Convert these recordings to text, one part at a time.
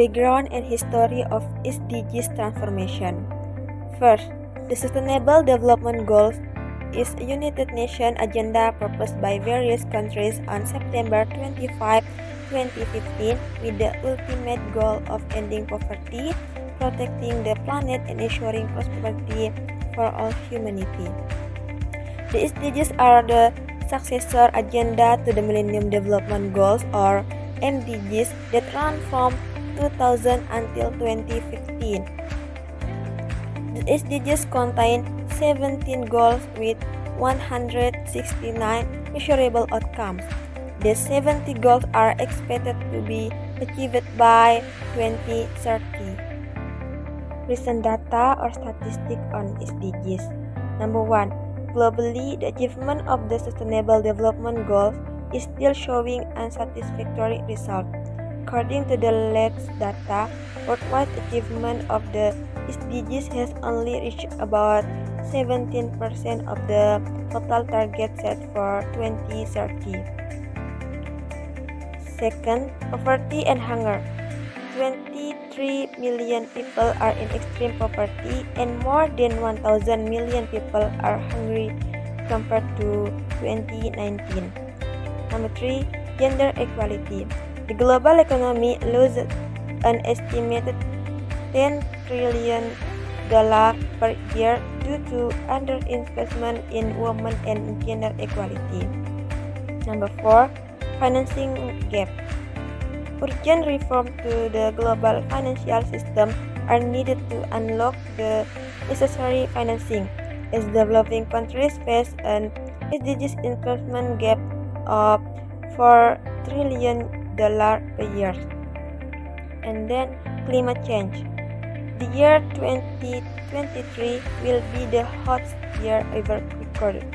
Background and history of SDGs transformation. First, the Sustainable Development Goals is a United Nations agenda proposed by various countries on September 25, 2015 with the ultimate goal of ending poverty, protecting the planet and ensuring prosperity for all humanity. The SDGs are the successor agenda to the Millennium Development Goals or MDGs that run from 2000 until 2015. The SDGs contain 17 goals with 169 measurable outcomes. The 70 goals are expected to be achieved by 2030. Recent data or statistics on SDGs. Number 1. Globally, the achievement of the Sustainable Development Goals is still showing unsatisfactory results. According to the latest data, worldwide achievement of the SDGs has only reached about 17% of the total target set for 2030. Second, poverty and hunger. 23 million people are in extreme poverty and more than 1,000 million people are hungry compared to 2019. Number 3, gender equality. The global economy loses an estimated $10 trillion per year due to underinvestment in women and gender equality. Number 4, financing gap. Urgent reform to the global financial system are needed to unlock the necessary financing, as developing countries face an SDGs investment gap of $4 trillion per year. And then climate change. The year 2023 will be the hottest year ever recorded.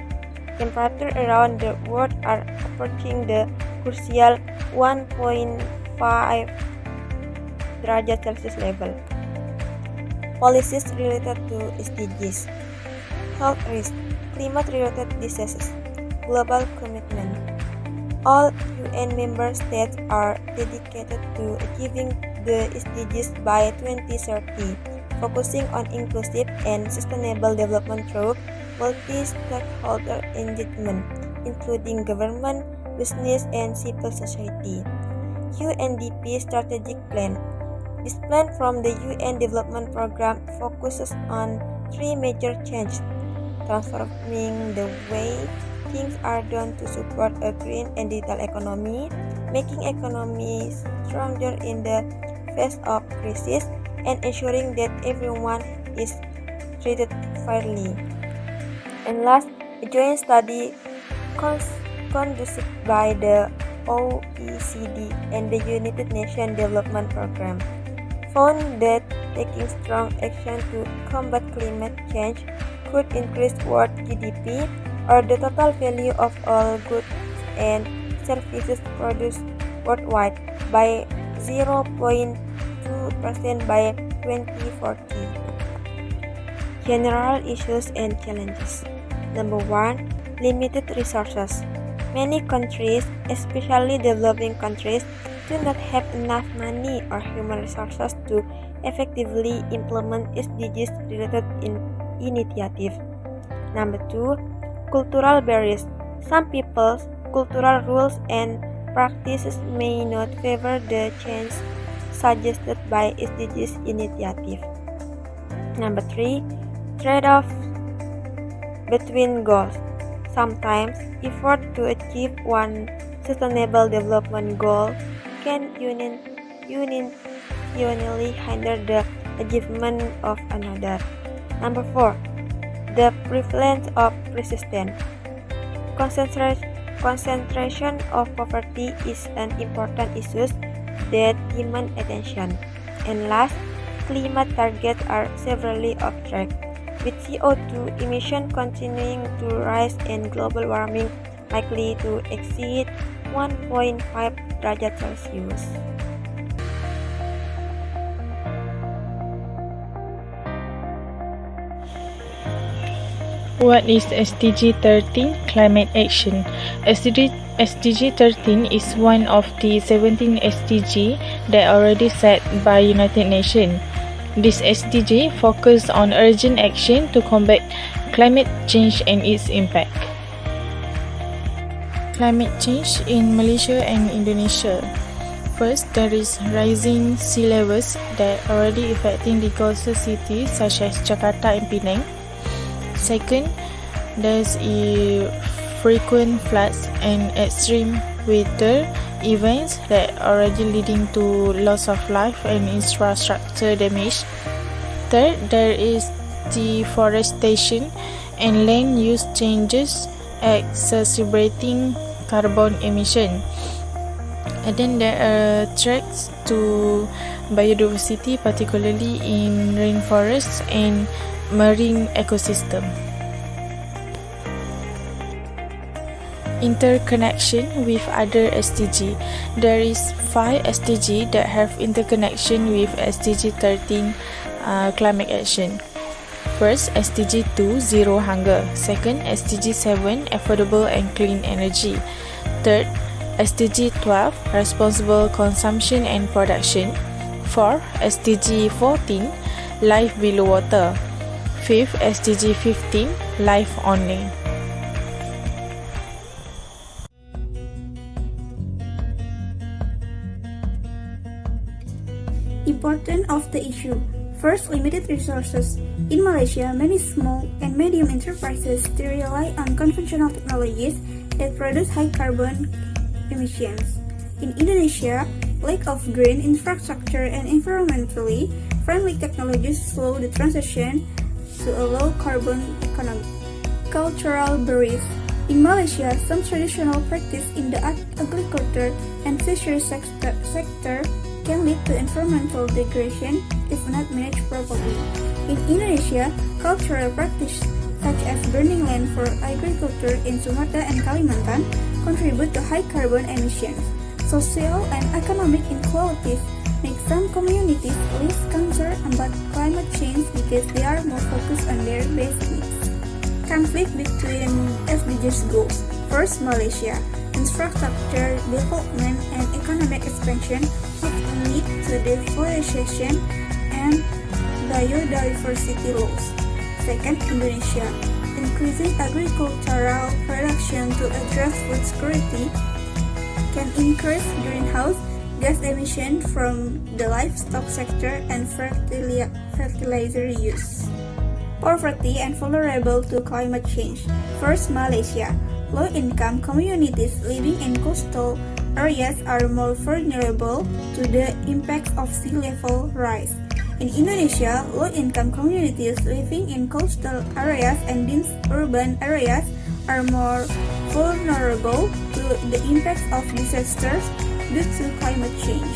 Temperatures around the world are approaching the crucial 1.5 derajat Celsius level. Policies related to SDGs. Health risk, climate-related diseases, global commitment. All UN member states are dedicated to achieving the SDGs by 2030, focusing on inclusive and sustainable development through multi-stakeholder engagement, including government, business, and civil society. UNDP Strategic Plan. This plan from the UN Development Programme focuses on 3 major changes: transforming the way things are done to support a green and digital economy, making economies stronger in the face of crisis, and ensuring that everyone is treated fairly. And last, a joint study conducted by the OECD and the United Nations Development Programme found that taking strong action to combat climate change could increase world GDP, or the total value of all goods and services produced worldwide, by 0.2% by 2040. General issues and challenges. Number 1. Limited resources. Many countries, especially developing countries, do not have enough money or human resources to effectively implement SDGs related initiatives. Number 2. Cultural barriers. Some people's cultural rules and practices may not favor the change suggested by SDGs initiative. Number 3. Trade-off between goals. Sometimes, effort to achieve one sustainable development goal can unintentionally hinder the achievement of another. Number 4. The prevalence of resistance. Concentration of poverty is an important issue that demands attention. And last, climate targets are severely off track, with CO2 emissions continuing to rise and global warming likely to exceed 1.5 derajat Celsius. What is SDG13 climate action? SDG13 is one of the 17 SDG that are already set by United Nations. This SDG focuses on urgent action to combat climate change and its impact. Climate change in Malaysia and Indonesia. First, there is rising sea levels that are already affecting the coastal cities such as Jakarta and Penang. Second, there's frequent floods and extreme weather events that are already leading to loss of life and infrastructure damage. Third, there is deforestation and land use changes exacerbating carbon emission. And then there are threats to biodiversity, particularly in rainforests and marine ecosystem. Interconnection with other SDG. There is 5 SDG that have interconnection with SDG 13 climate action. First, SDG 2 zero hunger. Second, SDG 7 affordable and clean energy. Third, SDG 12 responsible consumption and production. Fourth, SDG 14 life below water. Fifth, SDG 15 life on land. Importance of the issue. First, limited resources. In Malaysia, many small and medium enterprises still rely on conventional technologies that produce high carbon emissions. In Indonesia, lack of green infrastructure and environmentally friendly technologies slow the transition to a low carbon economy. Cultural barriers. In Malaysia, some traditional practice in the agriculture and fisheries sector can lead to environmental degradation if not managed properly. In Indonesia, cultural practices such as burning land for agriculture in Sumatra and Kalimantan contribute to high carbon emissions. Social and economic inequalities make some communities less concerned about climate change because they are more focused on their basic needs. Conflict between SDGs goals. First, Malaysia. Infrastructure development and economic expansion often lead to deforestation and biodiversity loss. Second, Indonesia. Increasing agricultural production to address food security can increase greenhouse gas emission from the livestock sector and fertilizer use. Poverty and vulnerable to climate change. First, Malaysia. Low-income communities living in coastal areas are more vulnerable to the impacts of sea level rise. In Indonesia, low-income communities living in coastal areas and dense urban areas are more vulnerable to the impacts of disasters due to climate change.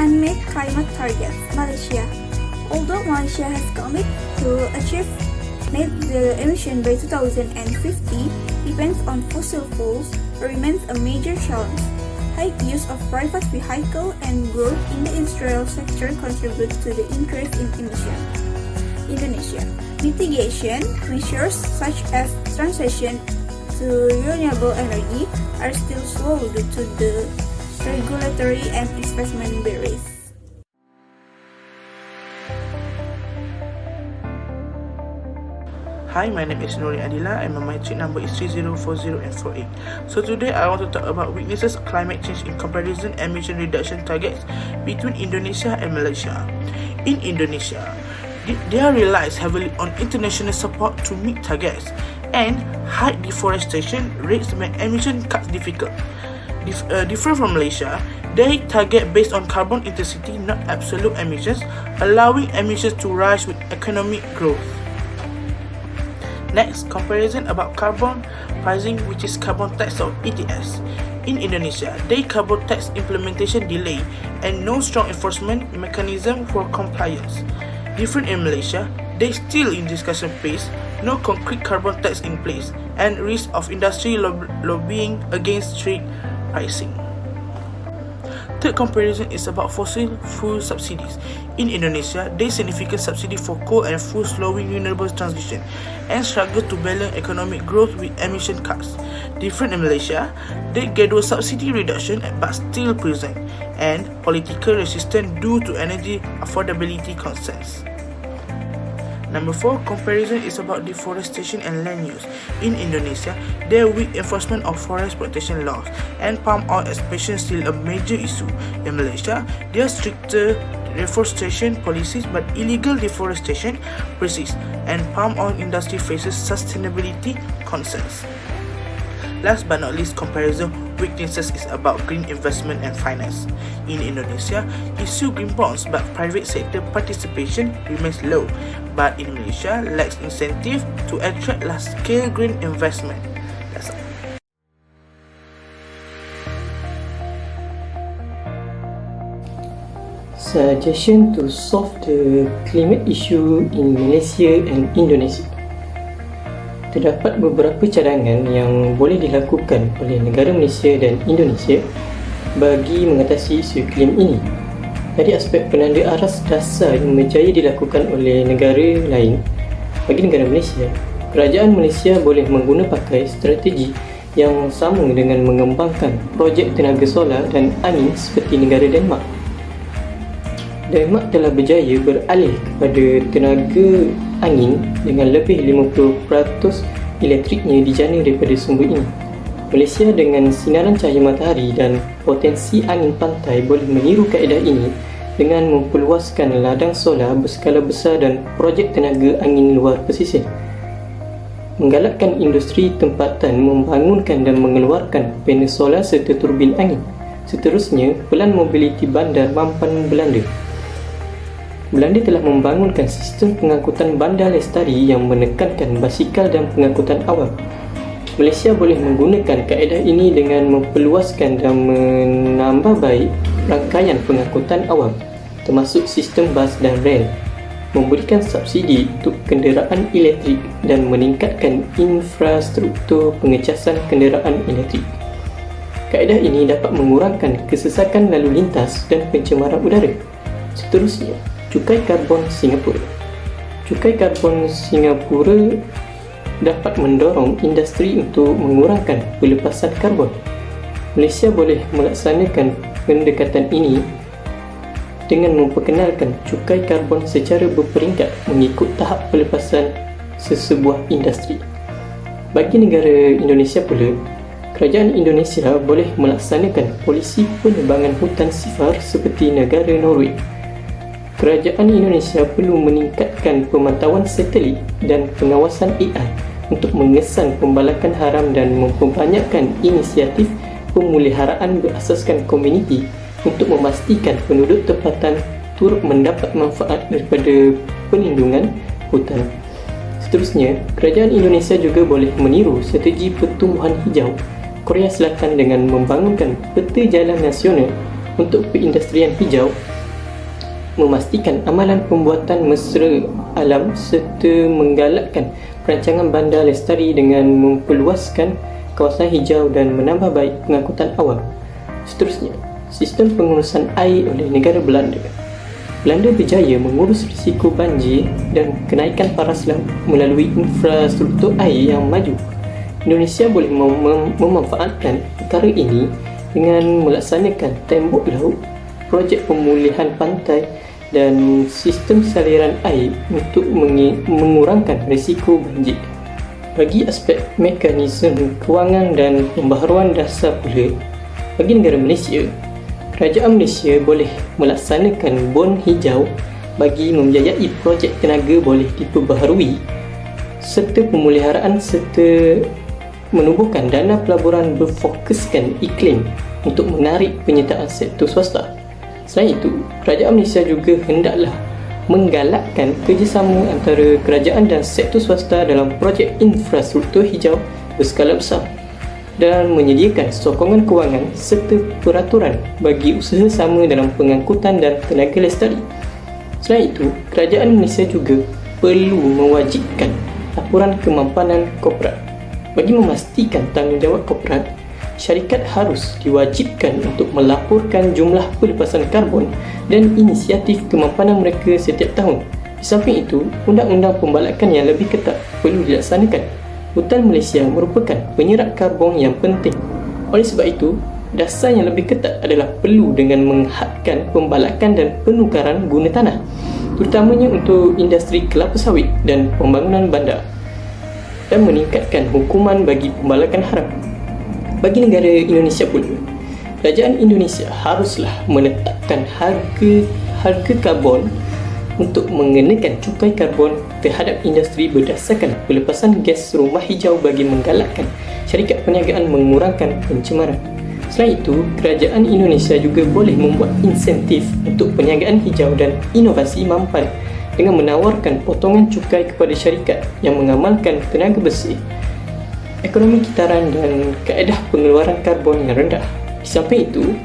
Unmet climate targets. Malaysia. Although Malaysia has committed to achieve net zero emission by 2050, depends on fossil fuels remains a major challenge. High use of private vehicles and growth in the industrial sector contribute to the increase in emission. Indonesia. Mitigation measures such as transition to renewable energy are still slow due to the regulatory and investment barriers. Hi, my name is Nuri Adila and my matric number is 3040 and 48. So today I want to talk about weaknesses of climate change in comparison emission reduction targets between Indonesia and Malaysia. In Indonesia, they relies heavily on international support to meet targets, and high deforestation rates make emission cuts difficult. Different from Malaysia, they target based on carbon intensity, not absolute emissions, allowing emissions to rise with economic growth. Next, comparison about carbon pricing, which is carbon tax or ETS. In Indonesia, they carbon tax implementation delay and no strong enforcement mechanism for compliance. Different in Malaysia, they still in discussion phase, no concrete carbon tax in place, and risk of industry lobbying against strict pricing. Third comparison is about fossil fuel subsidies. In Indonesia, there is significant subsidy for coal and fuel slowing renewable transition and struggle to balance economic growth with emission cuts. Different in Malaysia, there gradual subsidy reduction but still present and political resistance due to energy affordability concerns. Number 4, comparison is about deforestation and land use. In Indonesia, there are weak enforcement of forest protection laws and palm oil exploitation still a major issue. In Malaysia, there are stricter reforestation policies but illegal deforestation persists and palm oil industry faces sustainability concerns. Last but not least, comparison weaknesses is about green investment and finance. In Indonesia, issue green bonds but private sector participation remains low, but in Malaysia lacks incentive to attract large-scale green investment. That's all. Suggestion to solve the climate issue in Malaysia and Indonesia. Terdapat beberapa cadangan yang boleh dilakukan oleh negara Malaysia dan Indonesia bagi mengatasi isu iklim ini. Dari aspek penanda aras dasar yang berjaya dilakukan oleh negara lain, bagi negara Malaysia, kerajaan Malaysia boleh menggunakan strategi yang sama dengan mengembangkan projek tenaga solar dan angin seperti negara Denmark. Denmark telah berjaya beralih kepada tenaga angin dengan lebih 50% elektriknya dijana daripada sumber ini. Malaysia dengan sinaran cahaya matahari dan potensi angin pantai boleh meniru kaedah ini dengan memperluaskan ladang solar berskala besar dan projek tenaga angin luar pesisir. Menggalakkan industri tempatan membangunkan dan mengeluarkan panel solar serta turbin angin. Seterusnya, pelan mobiliti bandar mampan Belanda. Belanda telah membangunkan sistem pengangkutan bandar lestari yang menekankan basikal dan pengangkutan awam. Malaysia boleh menggunakan kaedah ini dengan memperluaskan dan menambah baik rangkaian pengangkutan awam, termasuk sistem bas dan rel, memberikan subsidi untuk kenderaan elektrik dan meningkatkan infrastruktur pengecasan kenderaan elektrik. Kaedah ini dapat mengurangkan kesesakan lalu lintas dan pencemaran udara. Seterusnya, cukai karbon Singapura. Cukai karbon Singapura dapat mendorong industri untuk mengurangkan pelepasan karbon. Malaysia boleh melaksanakan pendekatan ini dengan memperkenalkan cukai karbon secara berperingkat mengikut tahap pelepasan sesebuah industri. Bagi negara Indonesia pula, kerajaan Indonesia boleh melaksanakan polisi penebangan hutan sifar seperti negara Norway. Kerajaan Indonesia perlu meningkatkan pemantauan satelit dan pengawasan AI untuk mengesan pembalakan haram dan memperbanyakkan inisiatif pemeliharaan berasaskan komuniti untuk memastikan penduduk tempatan turut mendapat manfaat daripada perlindungan hutan. Seterusnya, kerajaan Indonesia juga boleh meniru strategi pertumbuhan hijau Korea Selatan dengan membangunkan peta jalan nasional untuk perindustrian hijau, memastikan amalan pembuatan mesra alam serta menggalakkan perancangan bandar lestari dengan memperluaskan kawasan hijau dan menambah baik pengangkutan awam. Seterusnya, sistem pengurusan air oleh negara Belanda. Belanda berjaya mengurus risiko banjir dan kenaikan paras laut melalui infrastruktur air yang maju. Indonesia boleh memanfaatkan perkara ini dengan melaksanakan tembok laut, projek pemulihan pantai dan sistem saliran air untuk mengurangkan risiko banjir. Bagi aspek mekanisme kewangan dan pembaharuan dasar pula, bagi negara Malaysia, kerajaan Malaysia boleh melaksanakan bon hijau bagi membiayai projek tenaga boleh diperbaharui serta pemeliharaan serta menubuhkan dana pelaburan berfokuskan iklim untuk menarik penyertaan sektor swasta. Selain itu, kerajaan Malaysia juga hendaklah menggalakkan kerjasama antara kerajaan dan sektor swasta dalam projek infrastruktur hijau berskala besar dan menyediakan sokongan kewangan serta peraturan bagi usaha sama dalam pengangkutan dan tenaga lestari. Selain itu, kerajaan Malaysia juga perlu mewajibkan laporan kemampanan korporat. Bagi memastikan tanggungjawab korporat, syarikat harus diwajibkan untuk melaporkan jumlah pelepasan karbon dan inisiatif kemapanan mereka setiap tahun. Di samping itu, undang-undang pembalakan yang lebih ketat perlu dilaksanakan. Hutan Malaysia merupakan penyerap karbon yang penting. Oleh sebab itu, dasar yang lebih ketat adalah perlu dengan menghadkan pembalakan dan penukaran guna tanah, terutamanya untuk industri kelapa sawit dan pembangunan bandar, dan meningkatkan hukuman bagi pembalakan haram. Bagi negara Indonesia pula, kerajaan Indonesia haruslah menetapkan harga karbon untuk mengenakan cukai karbon terhadap industri berdasarkan pelepasan gas rumah hijau bagi menggalakkan syarikat perniagaan mengurangkan pencemaran. Selain itu, kerajaan Indonesia juga boleh membuat insentif untuk perniagaan hijau dan inovasi mampan dengan menawarkan potongan cukai kepada syarikat yang mengamalkan tenaga bersih, ekonomi kitaran dan kaedah pengeluaran karbon yang rendah. Di samping itu,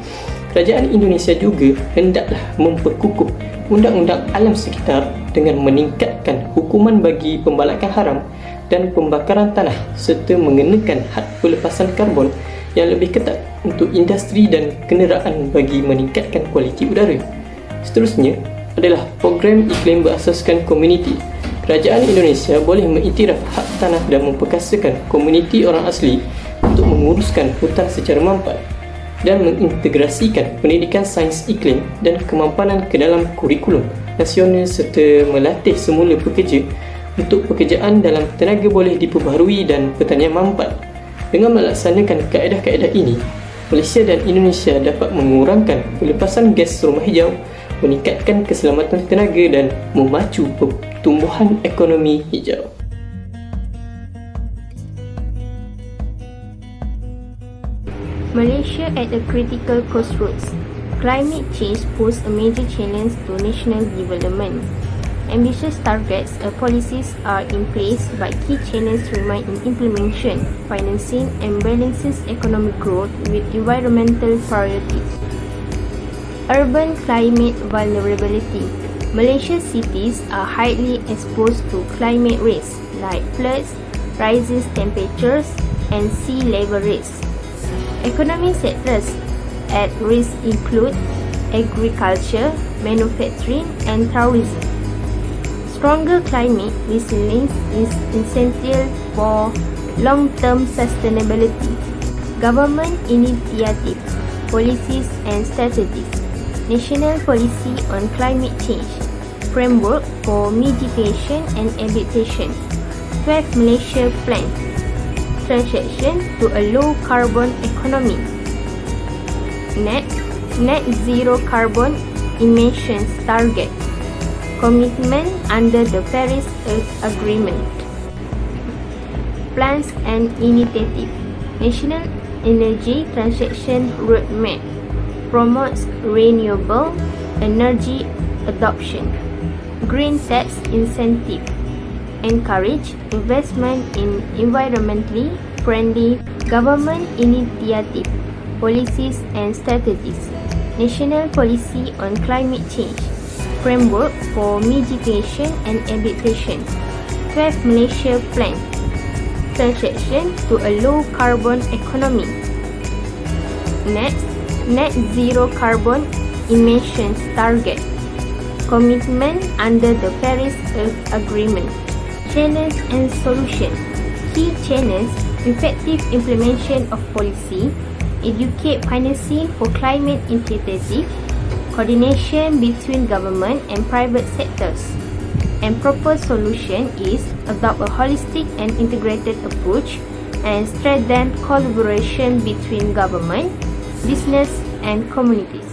kerajaan Indonesia juga hendaklah memperkukuh undang-undang alam sekitar dengan meningkatkan hukuman bagi pembalakan haram dan pembakaran tanah serta mengenakan had pelepasan karbon yang lebih ketat untuk industri dan kenderaan bagi meningkatkan kualiti udara. Seterusnya adalah program iklim berasaskan komuniti. Kerajaan Indonesia boleh mengiktiraf hak tanah dan memperkasakan komuniti orang asli untuk menguruskan hutan secara mampan dan mengintegrasikan pendidikan sains iklim dan kemapanan ke dalam kurikulum nasional serta melatih semula pekerja untuk pekerjaan dalam tenaga boleh diperbaharui dan pertanian mampan. Dengan melaksanakan kaedah-kaedah ini, Malaysia dan Indonesia dapat mengurangkan pelepasan gas rumah hijau, meningkatkan keselamatan tenaga dan memacu pertumbuhan ekonomi hijau. Malaysia at a critical crossroads. Climate change poses a major challenge to national development. Ambitious targets and policies are in place, but key challenges remain in implementation, financing, and balancing economic growth with environmental priorities. Urban climate vulnerability. Malaysia's cities are highly exposed to climate risks like floods, rising temperatures, and sea level risks. Economic sectors at risk include agriculture, manufacturing, and tourism. Stronger climate resilience is essential for long-term sustainability. Government initiative, policies and strategies. National policy on climate change. Framework for mitigation and adaptation. 12 Malaysia Plan. Transition to a low-carbon economy. Net zero carbon emissions target. Commitment under the Paris Agreement. Plans and initiative. National Energy Transition Roadmap promotes renewable energy adoption. Green tax incentive encourage investment in environmentally friendly government initiative, policies and strategies. National policy on climate change. Framework for mitigation and adaptation. 12 Malaysia Plan. Transition to a low carbon economy. Next, net zero carbon emissions target. Commitment under the Paris Agreement. Challenge and solution. Key challenge: effective implementation of policy, educate financing for climate initiative, coordination between government and private sectors, and proposed solution is adopt a holistic and integrated approach and strengthen collaboration between government, business and communities.